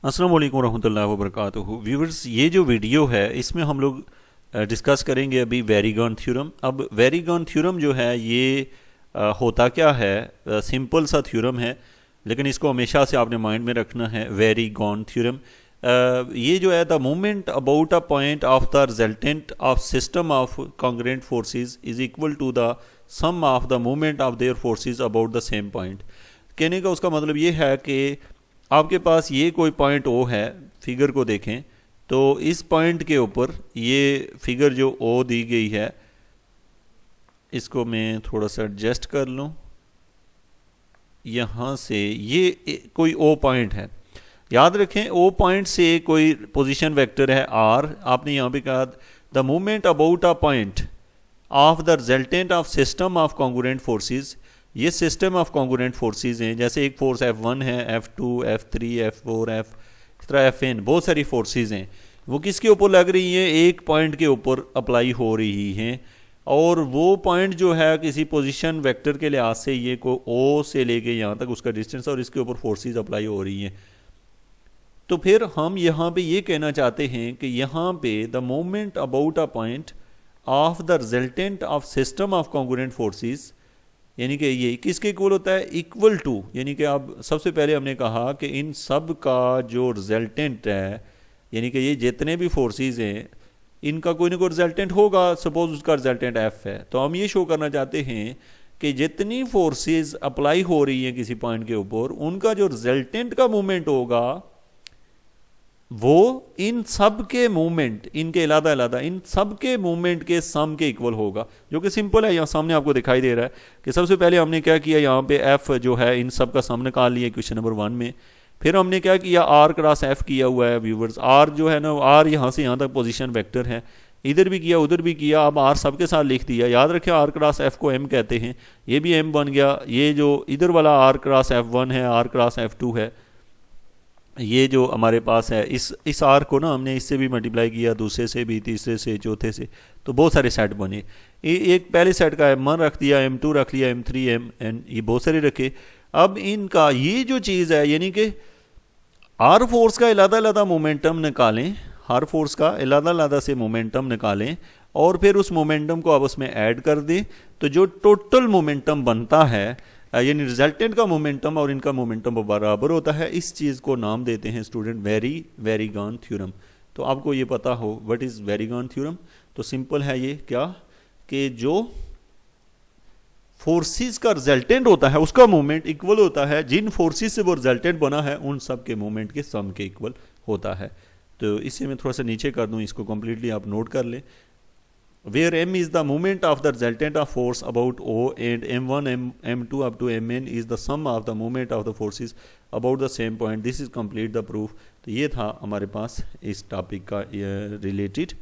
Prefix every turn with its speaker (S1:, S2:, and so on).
S1: अस्सलाम वालेकुम रहमतुल्लाहि व बरकातुहू। व्यूअर्स, ये जो वीडियो है इसमें हम लोग डिस्कस करेंगे अभी वेरीगॉन थ्योरम। अब वेरीगॉन थ्योरम जो है ये होता क्या है, सिंपल सा थ्योरम है, लेकिन इसको हमेशा से आपने माइंड में रखना है। वेरीगॉन थ्योरम ये जो है, the movement about a point of the resultant of system of congruent forces is equal to the sum of the movement of their forces about the same point. कहने का उसका मतलब ये है कि आपके पास ये कोई पॉइंट ओ है, फिगर को देखें तो इस पॉइंट के ऊपर ये फिगर जो ओ दी गई है, इसको मैं थोड़ा सा एडजस्ट कर लूँ। यहाँ से ये कोई ओ पॉइंट है, याद रखें ओ पॉइंट से कोई पोजीशन वेक्टर है आर। आपने यहाँ पे कहा the movement about a point of the resultant of system of congruent forces. ये सिस्टम ऑफ कॉन्ग्रुएंट फोर्सेस हैं, जैसे एक फोर्स F1 है, F2, F3, F4, इस तरह Fn, बहुत सारी फोर्सेस हैं। वो किसके ऊपर लग रही हैं? एक पॉइंट के ऊपर अप्लाई हो रही हैं, और वो पॉइंट जो है किसी पोजीशन वेक्टर के लिहाज से ये को ओ से लेके यहाँ तक उसका डिस्टेंस, और इसके ऊपर फोर्सेस अप्लाई हो रही हैं। तो फिर हम यहाँ पे ये कहना चाहते हैं कि यहाँ पे the movement about a point of the resultant of system of congruent forces, यानी कि ये किसके इक्वल होता है? इक्वल टू, यानी कि अब सबसे पहले हमने कहा कि इन सब का जो रिजल्टेंट है, यानी कि ये जितने भी फोर्सेस हैं इनका कोई ना कोई रिजल्टेंट होगा। सपोज उसका रिजल्टेंट एफ है, तो हम ये शो करना चाहते हैं कि जितनी फोर्सेस अप्लाई हो रही हैं किसी पॉइंट के ऊपर, उनका जो रिजल्टेंट का मूवमेंट होगा वो इन सब के मूवमेंट, इनके अलादा अलादा इन सब के मूवमेंट के सम के इक्वल होगा, जो कि सिंपल है। यहाँ सामने आपको दिखाई दे रहा है कि सबसे पहले हमने क्या किया, यहाँ पे एफ जो है इन सब का सम निकाल लिया क्वेश्चन नंबर 1 में। फिर हमने क्या किया, आर क्रॉस एफ किया हुआ है। व्यूवर्स, आर जो है ना, आर यहाँ से यहाँ तक पोजीशन वेक्टर है, इधर भी किया उधर भी किया। अब आर सब के साथ लिख दिया। याद रखें आर क्रॉस एफ को एम कहते हैं, ये भी एम बन गया। ये जो इधर वाला आर क्रॉस F1 है, आर क्रॉस F2 है, ये जो हमारे पास है, इस आर को ना हमने इससे भी मल्टीप्लाई किया, दूसरे से भी, तीसरे से, चौथे से, तो बहुत सारे सेट बने। एक पहले सेट का M1 रख दिया, M2 रख लिया, M3, MN, ये बहुत सारे रखे। अब इनका ये जो चीज़ है, यानी कि हर फोर्स का अलग अलग मोमेंटम निकालें, हर फोर्स का अलग अलग से मोमेंटम निकालें, और फिर उस मोमेंटम को आप उसमें ऐड कर दें, तो जो टोटल मोमेंटम बनता है, यानी रिजल्टेंट का मोमेंटम और इनका मोमेंटम बराबर होता है। इस चीज़ को नाम देते हैं स्टूडेंट वेरीगॉन थ्योरम। तो आपको ये पता हो व्हाट इज़ वेरीगॉन थ्योरम। तो सिंपल है ये, क्या कि जो फोर्सेस का रिजल्टेंट होता है उसका मोमेंट इक्वल होता है, जिन फोर्सेस से वो रिजल्टेंट बना है उन सब के मोमेंट के सम के इक्वल होता है। तो इसे मैं थोड़ा सा नीचे कर दूं, इसको कंप्लीटली आप नोट कर लें। Where m is the moment of the resultant of force about O, and m1 m2 up to mn is the sum of the moment of the forces about the same point. This is complete the proof। तो ये था हमारे पास इस topic का related